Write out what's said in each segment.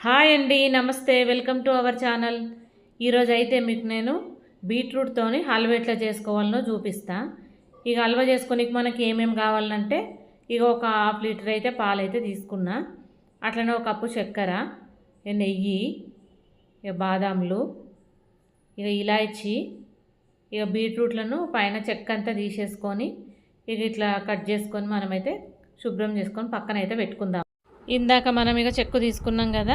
Hi అండి, నమస్తే. Welcome to our channel. ఈరోజు అయితే మీకు నేను బీట్రూట్తోని హల్వా ఎట్లా చేసుకోవాలనో చూపిస్తా. ఇక హల్వా చేసుకోనికి మనకి ఏమేమి కావాలంటే ఇక ఒక హాఫ్ లీటర్ అయితే పాలైతే తీసుకున్నా, అట్లనే ఒక కప్పు చక్కెర, నెయ్యి, ఇక బాదాంలు, ఇక ఇలాచి, ఇక బీట్రూట్లను పైన చెక్క అంతా తీసేసుకొని ఇక ఇట్లా కట్ చేసుకొని మనమైతే శుభ్రం చేసుకొని పక్కన అయితే పెట్టుకుందాం. ఇందాక మనం ఇక చెక్కు తీసుకున్నాం కదా,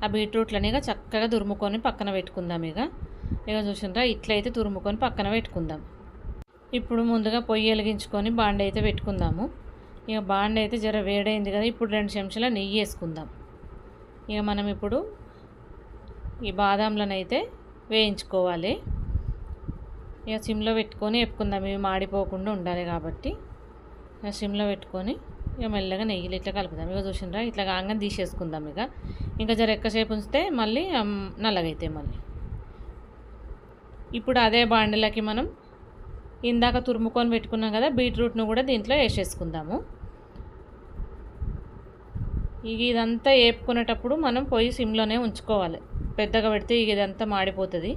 ఆ బీట్రూట్లని ఇక చక్కగా తురుముకొని పక్కన పెట్టుకుందాం. ఇక చూసినరా ఇట్లయితే తురుముకొని పక్కన పెట్టుకుందాం. ఇప్పుడు ముందుగా పొయ్యి వెలిగించుకొని బాండ అయితే పెట్టుకుందాము. ఇక బాండ అయితే జర వేడైంది కదా, ఇప్పుడు 2 చెంచాల నెయ్యి వేసుకుందాం. ఇక మనం ఇప్పుడు ఈ బాదాంలను అయితే వేయించుకోవాలి. ఇక సిమ్లో పెట్టుకొని వేపుకుందాం, ఇవి మాడిపోకుండా ఉండాలి కాబట్టి ఇక సిమ్లో పెట్టుకొని ఇక మెల్లగా నెయ్యిలు ఇట్లా కలుపుదాం. ఇక చూసినరా ఇట్లా కాగానే తీసేసుకుందాం. ఇంకా జర ఎక్కువసేపు ఉంచితే మళ్ళీ నల్లగైతే మళ్ళీ. ఇప్పుడు అదే బాండిలకి మనం ఇందాక తురుముకొని పెట్టుకున్నాం కదా బీట్రూట్ను కూడా దీంట్లో వేసేసుకుందాము. ఇదంతా వేపుకునేటప్పుడు మనం పొయ్యి సిమ్లోనే ఉంచుకోవాలి, పెద్దగా పెడితే ఇదంతా మాడిపోతుంది.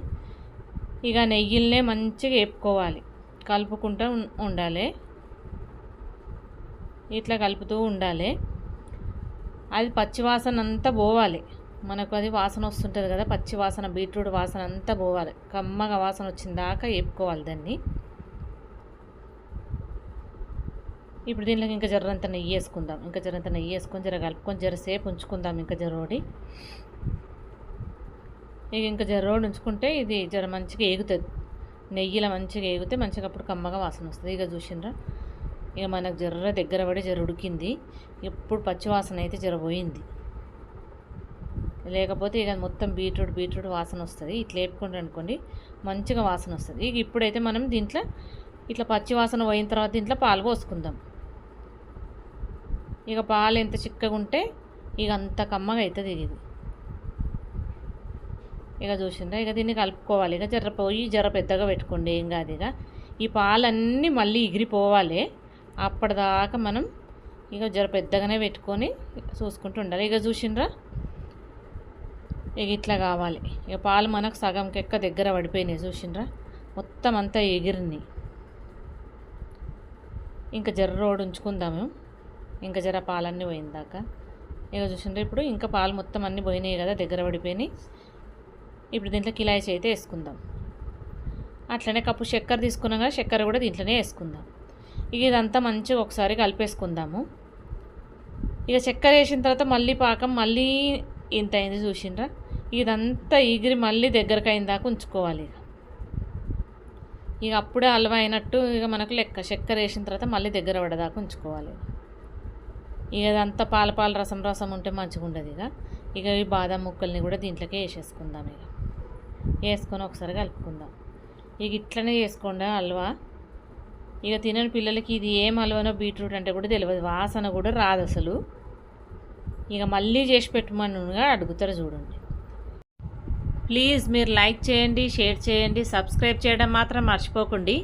ఇక నెయ్యిల్నే మంచిగా వేపుకోవాలి, కలుపుకుంటూ ఉండాలి. ఇట్లా కలుపుతూ ఉండాలి. అది పచ్చి వాసన అంతా పోవాలి మనకు. అది వాసన వస్తుంటుంది కదా, పచ్చి వాసన, బీట్రూట్ వాసన అంతా పోవాలి. కమ్మగా వాసన వచ్చిన దాకా వేపుకోవాలి దాన్ని. ఇప్పుడు దీంట్లోకి ఇంకా జర్రంత నెయ్యి వేసుకుందాం. ఇంకా జర్రంత నెయ్యి వేసుకొని జర కలుపుకొని జరసేపు ఉంచుకుందాం. ఇంకా జర్రోడి ఇంకా జర్రోడి ఉంచుకుంటే ఇది జర మంచిగా ఏగుతుంది. నెయ్యిలో మంచిగా ఏగితే మంచిగా అప్పుడు కమ్మగా వాసన వస్తుంది. ఇక చూసిండ్రా ఇక మనకు జర్ర దగ్గర పడి జర ఉడికింది. ఇప్పుడు పచ్చివాసన అయితే జర పోయింది, లేకపోతే ఇక మొత్తం బీట్రూట్ వాసన వస్తుంది. ఇట్లా వేపుకుంటూ అనుకోండి మంచిగా వాసన వస్తుంది. ఇక ఇప్పుడైతే మనం దీంట్లో ఇట్లా పచ్చి వాసన పోయిన తర్వాత దీంట్లో పాలు పోసుకుందాం. ఇక పాలు ఎంత చిక్కగా ఉంటే ఇక అంత కమ్మగా అవుతుంది ఇది. ఇక చూసిండ్రా ఇక దీన్ని కలుపుకోవాలి. ఇక జర పోయి జర పెద్దగా పెట్టుకోండి, ఏం కాదు. ఇక ఈ పాలన్నీ మళ్ళీ ఎగిరిపోవాలి, అప్పటిదాకా మనం ఇక జర పెద్దగానే పెట్టుకొని చూసుకుంటూ ఉండాలి. ఇక చూసిండ్రా ఇక ఇట్లా కావాలి. ఇక పాలు మనకు సగం కెక్క దగ్గర పడిపోయినాయి. చూసిండ్రా మొత్తం అంతా ఎగిరినాయి. ఇంకా జర్రోడు ఉంచుకుందాము, ఇంకా జర పాలన్నీ పోయిందాక. ఇక చూసిండ్రా ఇప్పుడు ఇంకా పాలు మొత్తం అన్నీ పోయినాయి కదా, దగ్గర పడిపోయినాయి. ఇప్పుడు దీంట్లో ఇలాచి అయితే వేసుకుందాం. అట్లనే కప్పు చక్కెర తీసుకున్నాం కదా, చక్కెర కూడా దీంట్లోనే వేసుకుందాం. ఇక ఇదంతా మంచిగా ఒకసారి కలిపేసుకుందాము. ఇక చక్కెర వేసిన తర్వాత మళ్ళీ పాకం మళ్ళీ ఇంత అయింది. చూసిండ్రా ఇదంతా ఎగిరి మళ్ళీ దగ్గరకు అయిన దాకా ఉంచుకోవాలి. ఇక అప్పుడే హల్వా అయినట్టు ఇక మనకు లెక్క. చక్కెర వేసిన తర్వాత మళ్ళీ దగ్గర పడేదాకా ఉంచుకోవాలి. ఇక అదంతా పాల రసం ఉంటే మంచిగా ఉండదు. ఇక ఈ బాదం ముక్కల్ని కూడా దీంట్లోకి వేసేసుకుందాం. ఇక వేసుకొని ఒకసారి కలుపుకుందాం. ఇక ఇట్లనే చేసుకోండి హల్వా. ఇక తినని పిల్లలకి ఇది ఏం హల్వానో బీట్రూట్ అంటే కూడా తెలియదు, వాసన కూడా రాదు అసలు. ఇక మళ్ళీ చేసి పెట్టమనుగా అడుగుతారు చూడండి. ప్లీజ్ మీరు లైక్ చేయండి, షేర్ చేయండి, సబ్స్క్రైబ్ చేయడం మాత్రం మర్చిపోకండి.